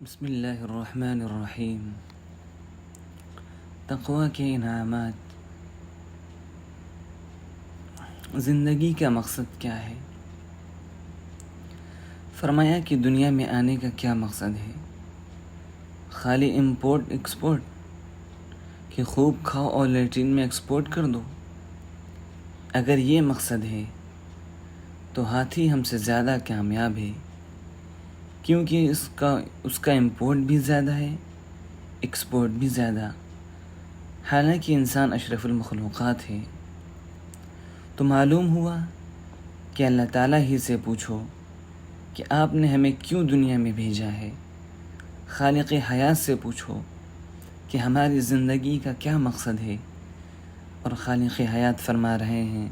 بسم اللہ الرحمن الرحیم۔ تقوی کے انعامات۔ زندگی کا مقصد کیا ہے؟ فرمایا کہ دنیا میں آنے کا کیا مقصد ہے؟ خالی امپورٹ ایکسپورٹ کہ خوب کھاؤ اور لیٹرین میں ایکسپورٹ کر دو؟ اگر یہ مقصد ہے تو ہاتھی ہم سے زیادہ کامیاب ہے، کیونکہ اس کا امپورٹ بھی زیادہ ہے، ایکسپورٹ بھی زیادہ، حالانکہ انسان اشرف المخلوقات ہے۔ تو معلوم ہوا کہ اللہ تعالیٰ ہی سے پوچھو کہ آپ نے ہمیں کیوں دنیا میں بھیجا ہے۔ خالق حیات سے پوچھو کہ ہماری زندگی کا کیا مقصد ہے، اور خالق حیات فرما رہے ہیں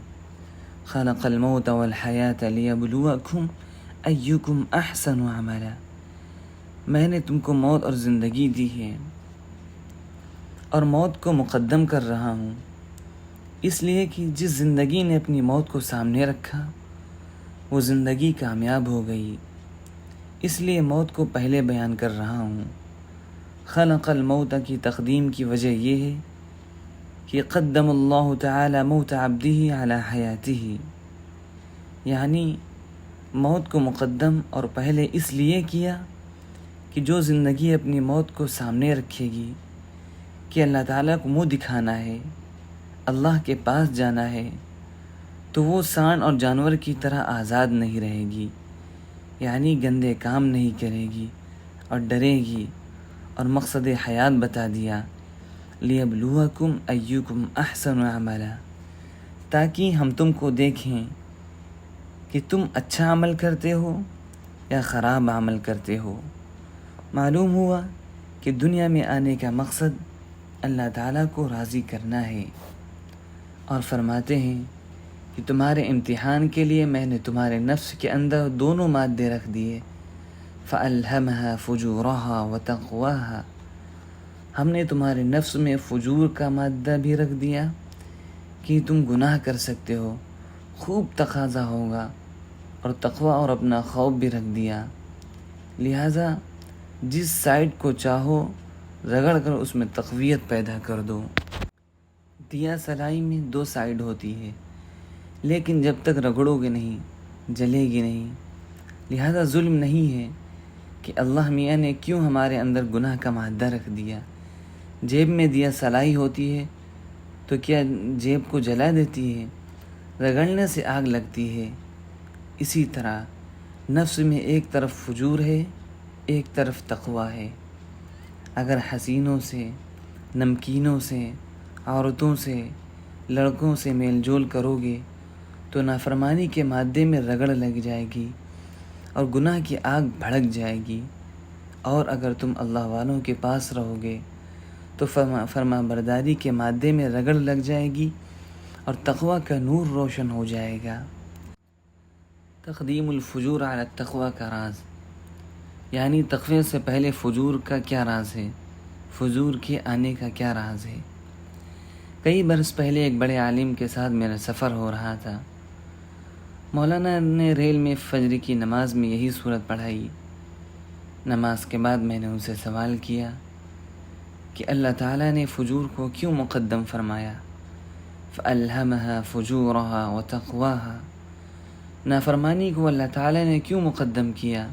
خلق الموت والحیات لیبلوکم ایکم احسن عملا۔ میں نے تم کو موت اور زندگی دی ہے، اور موت کو مقدم کر رہا ہوں اس لیے کہ جس زندگی نے اپنی موت کو سامنے رکھا وہ زندگی کامیاب ہو گئی، اس لیے موت کو پہلے بیان کر رہا ہوں۔ خلق الموت کی تقدیم کی وجہ یہ ہے کہ قدم اللہ تعالی موت عبدہ علی حیاتہ، یعنی موت کو مقدم اور پہلے اس لیے کیا کہ جو زندگی اپنی موت کو سامنے رکھے گی کہ اللہ تعالیٰ کو منہ دکھانا ہے، اللہ کے پاس جانا ہے، تو وہ سانڈ اور جانور کی طرح آزاد نہیں رہے گی، یعنی گندے کام نہیں کرے گی اور ڈرے گی، اور مقصد حیات بتا دیا لیبلوکم ایکم احسن عملا، تاکہ ہم تم کو دیکھیں کہ تم اچھا عمل کرتے ہو یا خراب عمل کرتے ہو۔ معلوم ہوا کہ دنیا میں آنے کا مقصد اللہ تعالیٰ کو راضی کرنا ہے، اور فرماتے ہیں کہ تمہارے امتحان کے لیے میں نے تمہارے نفس کے اندر دونوں مادے رکھ دیے، فَأَلْهَمَهَا فُجُورَهَا وَتَقْوَاهَا، ہم نے تمہارے نفس میں فجور کا مادہ بھی رکھ دیا کہ تم گناہ کر سکتے ہو، خوب تقاضا ہوگا، اور تقوی اور اپنا خوف بھی رکھ دیا، لہٰذا جس سائڈ کو چاہو رگڑ کر اس میں تقویت پیدا کر دو۔ دیا سلائی میں دو سائڈ ہوتی ہے، لیکن جب تک رگڑو گے نہیں جلے گی نہیں، لہذا ظلم نہیں ہے کہ اللہ میاں نے کیوں ہمارے اندر گناہ کا مادہ رکھ دیا۔ جیب میں دیا سلائی ہوتی ہے تو کیا جیب کو جلا دیتی ہے؟ رگڑنے سے آگ لگتی ہے۔ اسی طرح نفس میں ایک طرف فجور ہے، ایک طرف تقوی ہے۔ اگر حسینوں سے، نمکینوں سے، عورتوں سے، لڑکوں سے میل جول کرو گے تو نافرمانی کے مادے میں رگڑ لگ جائے گی اور گناہ کی آگ بھڑک جائے گی، اور اگر تم اللہ والوں کے پاس رہو گے تو فرما برداری کے مادے میں رگڑ لگ جائے گی اور تقوی کا نور روشن ہو جائے گا۔ تقدیم الفجور علی التقوی کا راز، یعنی تقوی سے پہلے فجور کا کیا راز ہے، فجور کے آنے کا کیا راز ہے۔ کئی برس پہلے ایک بڑے عالم کے ساتھ میرا سفر ہو رہا تھا۔ مولانا نے ریل میں فجر کی نماز میں یہی صورت پڑھائی۔ نماز کے بعد میں نے ان سے سوال کیا کہ اللہ تعالیٰ نے فجور کو کیوں مقدم فرمایا؟ فَأَلْهَمَهَا فُجُورَهَا وَتَقْوَاهَا، نافرمانی کو اللہ تعالیٰ نے کیوں مقدم کیا؟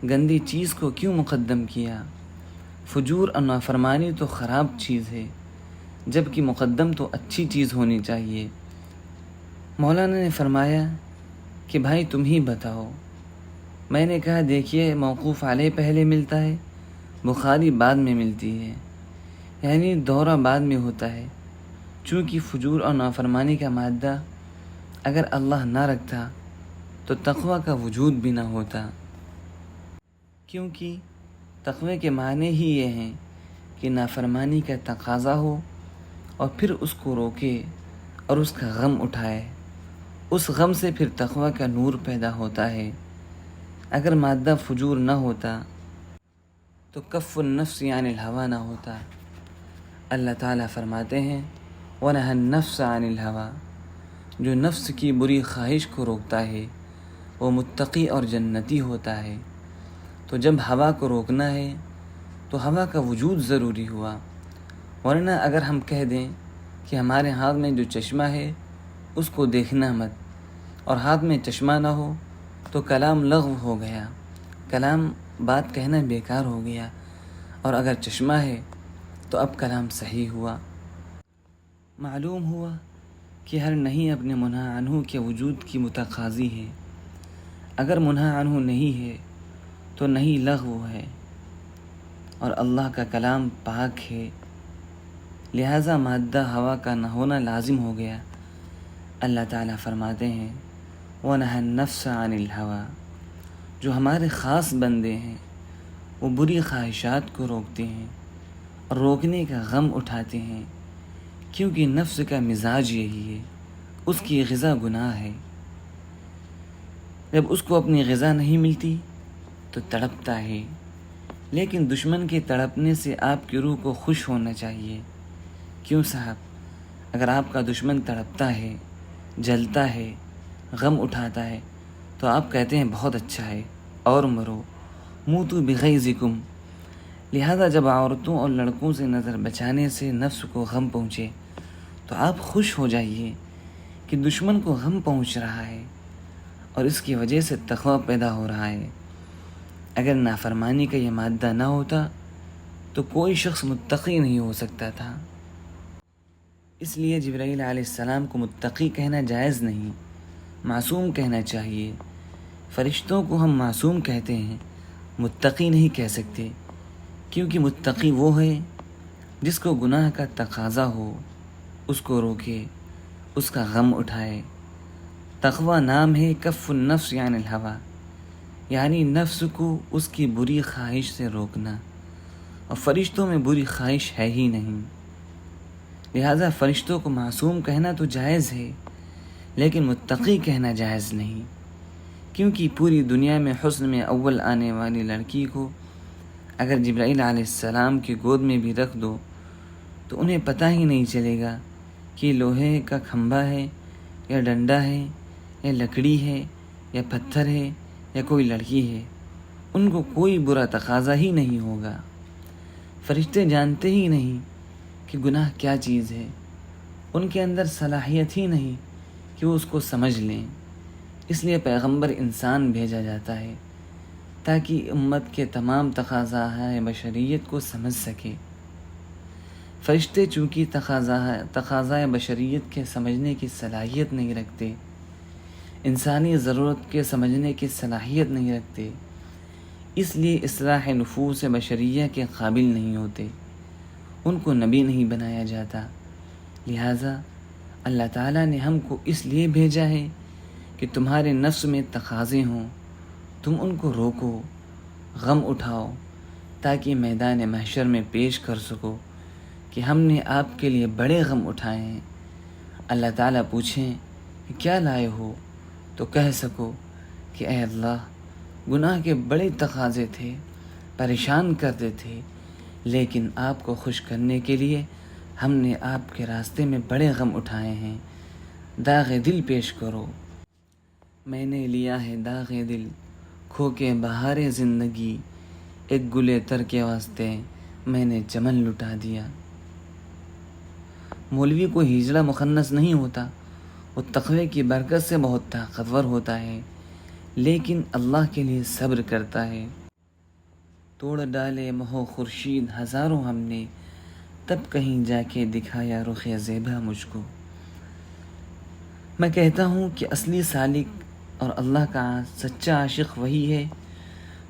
گندی چیز کو کیوں مقدم کیا؟ فجور اور نافرمانی تو خراب چیز ہے، جبکہ مقدم تو اچھی چیز ہونی چاہیے۔ مولانا نے فرمایا کہ بھائی تم ہی بتاؤ۔ میں نے کہا دیکھیے، موقوف علیہ پہلے ملتا ہے، بخاری بعد میں ملتی ہے، یعنی دورہ بعد میں ہوتا ہے، چونکہ فجور اور نافرمانی کا مادہ اگر اللہ نہ رکھتا تو تقوی کا وجود بھی نہ ہوتا، کیونکہ تقوی کے معنی ہی یہ ہیں کہ نافرمانی کا تقاضا ہو اور پھر اس کو روکے اور اس کا غم اٹھائے، اس غم سے پھر تقوی کا نور پیدا ہوتا ہے۔ اگر مادہ فجور نہ ہوتا تو کف النفس عن الہویٰ نہ ہوتا۔ اللہ تعالیٰ فرماتے ہیں وَنَهَى النَّفْسَ عَنِ الْهَوَىٰ، جو نفس کی بری خواہش کو روکتا ہے وہ متقی اور جنتی ہوتا ہے۔ تو جب ہوا کو روکنا ہے تو ہوا کا وجود ضروری ہوا، ورنہ اگر ہم کہہ دیں کہ ہمارے ہاتھ میں جو چشمہ ہے اس کو دیکھنا مت، اور ہاتھ میں چشمہ نہ ہو تو کلام لغو ہو گیا، کلام بات کہنا بیکار ہو گیا، اور اگر چشمہ ہے تو اب کلام صحیح ہوا۔ معلوم ہوا کہ ہر نہیں اپنے منہی عنہ کے وجود کی متقاضی ہے، اگر منہی عنہ نہیں ہے تو نہیں لغو ہے، اور اللہ کا کلام پاک ہے، لہٰذا مادہ ہوا کا نہ ہونا لازم ہو گیا۔ اللہ تعالیٰ فرماتے ہیں وَنَهَى النَّفْسَ عَنِ الْهَوَىٰ، جو ہمارے خاص بندے ہیں وہ بری خواہشات کو روکتے ہیں اور روکنے کا غم اٹھاتے ہیں، کیونکہ نفس کا مزاج یہی ہے، اس کی غذا گناہ ہے۔ جب اس کو اپنی غذا نہیں ملتی تو تڑپتا ہے، لیکن دشمن کے تڑپنے سے آپ کی روح کو خوش ہونا چاہیے۔ کیوں صاحب؟ اگر آپ کا دشمن تڑپتا ہے، جلتا ہے، غم اٹھاتا ہے تو آپ کہتے ہیں بہت اچھا ہے اور مرو، موتوا بغیظکم۔ لہذا جب عورتوں اور لڑکوں سے نظر بچانے سے نفس کو غم پہنچے تو آپ خوش ہو جائیے کہ دشمن کو غم پہنچ رہا ہے اور اس کی وجہ سے تقویٰ پیدا ہو رہا ہے۔ اگر نافرمانی کا یہ مادہ نہ ہوتا تو کوئی شخص متقی نہیں ہو سکتا تھا۔ اس لیے جبرائیل علیہ السلام کو متقی کہنا جائز نہیں، معصوم کہنا چاہیے۔ فرشتوں کو ہم معصوم کہتے ہیں، متقی نہیں کہہ سکتے، کیونکہ متقی وہ ہے جس کو گناہ کا تقاضا ہو، اس کو روکے، اس کا غم اٹھائے۔ تقویٰ نام ہے کف النفس عن الہویٰ، یعنی نفس کو اس کی بری خواہش سے روکنا، اور فرشتوں میں بری خواہش ہے ہی نہیں، لہذا فرشتوں کو معصوم کہنا تو جائز ہے لیکن متقی کہنا جائز نہیں، کیونکہ پوری دنیا میں حسن میں اول آنے والی لڑکی کو اگر جبرائیل علیہ السلام کی گود میں بھی رکھ دو تو انہیں پتہ ہی نہیں چلے گا کہ لوہے کا کھمبا ہے یا ڈنڈا ہے یا لکڑی ہے یا پتھر ہے یا کوئی لڑکی ہے، ان کو کوئی برا تقاضا ہی نہیں ہوگا۔ فرشتے جانتے ہی نہیں کہ گناہ کیا چیز ہے، ان کے اندر صلاحیت ہی نہیں کہ وہ اس کو سمجھ لیں، اس لیے پیغمبر انسان بھیجا جاتا ہے تاکہ امت کے تمام تقاضاء بشریت کو سمجھ سکے۔ فرشتے چونکہ تقاضاء بشریت کے سمجھنے کی صلاحیت نہیں رکھتے، انسانی ضرورت کے سمجھنے کی صلاحیت نہیں رکھتے، اس لیے اصلاح نفوس بشریہ کے قابل نہیں ہوتے، ان کو نبی نہیں بنایا جاتا۔ لہٰذا اللہ تعالیٰ نے ہم کو اس لیے بھیجا ہے کہ تمہارے نفس میں تقاضے ہوں، تم ان کو روکو، غم اٹھاؤ، تاکہ میدان محشر میں پیش کر سکو کہ ہم نے آپ کے لیے بڑے غم اٹھائے ہیں۔ اللہ تعالیٰ پوچھیں کہ کیا لائے ہو تو کہہ سکو کہ اے اللہ، گناہ کے بڑے تقاضے تھے، پریشان کرتے تھے، لیکن آپ کو خوش کرنے کے لیے ہم نے آپ کے راستے میں بڑے غم اٹھائے ہیں، داغ دل پیش کرو۔ میں نے لیا ہے داغ دل، کھو کے بہار زندگی، ایک گلے تر کے واسطے میں نے چمن لٹا دیا۔ مولوی کو ہجڑا مخنث نہیں ہوتا، وہ تقوی کی برکت سے بہت طاقتور ہوتا ہے، لیکن اللہ کے لیے صبر کرتا ہے۔ توڑ ڈالے مہو خورشید ہزاروں ہم نے، تب کہیں جا کے دکھایا رخ زیبا مجھ کو۔ میں کہتا ہوں کہ اصلی سالک اور اللہ کا سچا عاشق وہی ہے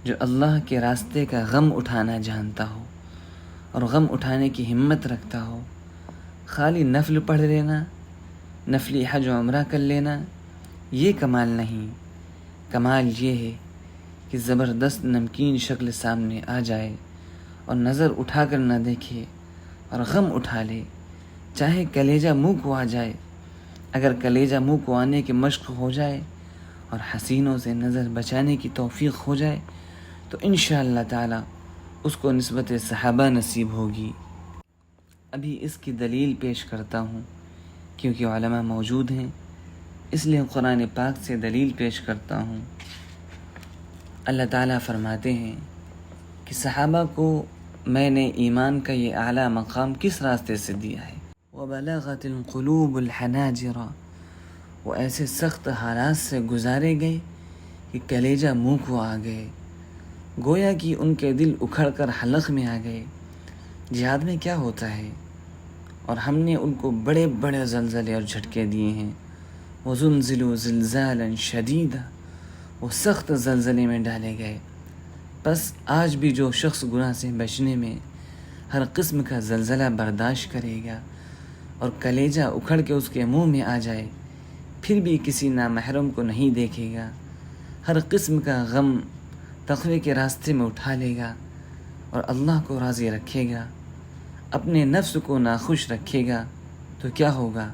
جو اللہ کے راستے کا غم اٹھانا جانتا ہو اور غم اٹھانے کی ہمت رکھتا ہو۔ خالی نفل پڑھ لینا، نفلی حج و عمرہ کر لینا، یہ کمال نہیں۔ کمال یہ ہے کہ زبردست نمکین شکل سامنے آ جائے اور نظر اٹھا کر نہ دیکھے اور غم اٹھا لے، چاہے کلیجہ منہ کو آ جائے۔ اگر کلیجہ منہ کو آنے کی مشق ہو جائے اور حسینوں سے نظر بچانے کی توفیق ہو جائے تو انشاءاللہ تعالی اس کو نسبت صحابہ نصیب ہوگی۔ ابھی اس کی دلیل پیش کرتا ہوں، کیونکہ علماء موجود ہیں اس لیے قرآن پاک سے دلیل پیش کرتا ہوں۔ اللہ تعالیٰ فرماتے ہیں کہ صحابہ کو میں نے ایمان کا یہ اعلیٰ مقام کس راستے سے دیا ہے۔ وَبَلَغَتِ الْقُلُوبُ الْحَنَاجِرَ، وہ ایسے سخت حالات سے گزارے گئے کہ کلیجہ منہ کو آ گئے، گویا کہ ان کے دل اکھڑ کر حلق میں آ گئے۔ جہاد میں کیا ہوتا ہے، اور ہم نے ان کو بڑے بڑے زلزلے اور جھٹکے دیے ہیں۔ وَزُلْزِلُوا زِلْزَالًا شَدِيدًا، وہ سخت زلزلے میں ڈالے گئے۔ بس آج بھی جو شخص گناہ سے بچنے میں ہر قسم کا زلزلہ برداشت کرے گا اور کلیجہ اکھڑ کے اس کے منہ میں آ جائے، پھر بھی کسی نامحرم کو نہیں دیکھے گا، ہر قسم کا غم تقوی کے راستے میں اٹھا لے گا اور اللہ کو راضی رکھے گا، اپنے نفس کو ناخوش رکھے گا، تو کیا ہوگا؟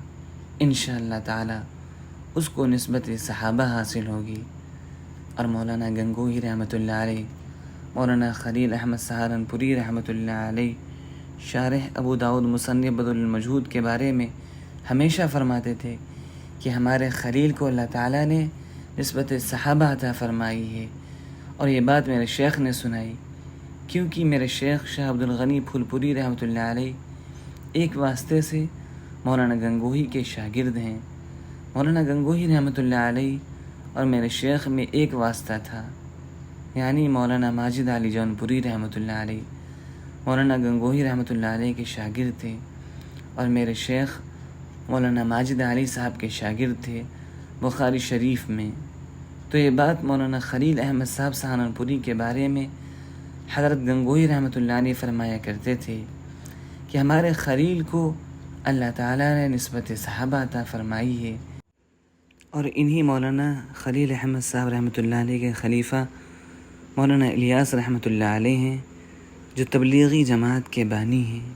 انشاءاللہ تعالی اس کو نسبت صحابہ حاصل ہوگی۔ اور مولانا گنگوہی رحمۃ اللہ علیہ، مولانا خلیل احمد سہارنپوری رحمۃ اللہ علیہ، شارح ابو داؤد مصنف بذل المجہود کے بارے میں ہمیشہ فرماتے تھے کہ ہمارے خلیل کو اللہ تعالیٰ نے نسبت صحابہ عطا فرمائی ہے، اور یہ بات میرے شیخ نے سنائی، کیونکہ میرے شیخ شاہ عبد الغنی پھولپوری رحمۃ اللہ علیہ ایک واسطے سے مولانا گنگوہی کے شاگرد ہیں۔ مولانا گنگوہی رحمۃ اللہ علیہ اور میرے شیخ میں ایک واسطہ تھا، یعنی مولانا ماجد علی جونپوری رحمۃ اللہ علیہ مولانا گنگوہی رحمۃ اللہ علیہ کے شاگرد تھے، اور میرے شیخ مولانا ماجد علی صاحب کے شاگرد تھے بخاری شریف میں۔ تو یہ بات مولانا خلیل احمد صاحب سہارنپوری کے بارے میں حضرت گنگوہی رحمۃ اللہ علیہ فرمایا کرتے تھے کہ ہمارے خلیل کو اللہ تعالیٰ نے نسبت صحابہ عطا فرمائی ہے، اور انہی مولانا خلیل احمد صاحب رحمۃ اللہ علیہ کے خلیفہ مولانا الیاس رحمۃ اللہ علیہ ہیں، جو تبلیغی جماعت کے بانی ہیں۔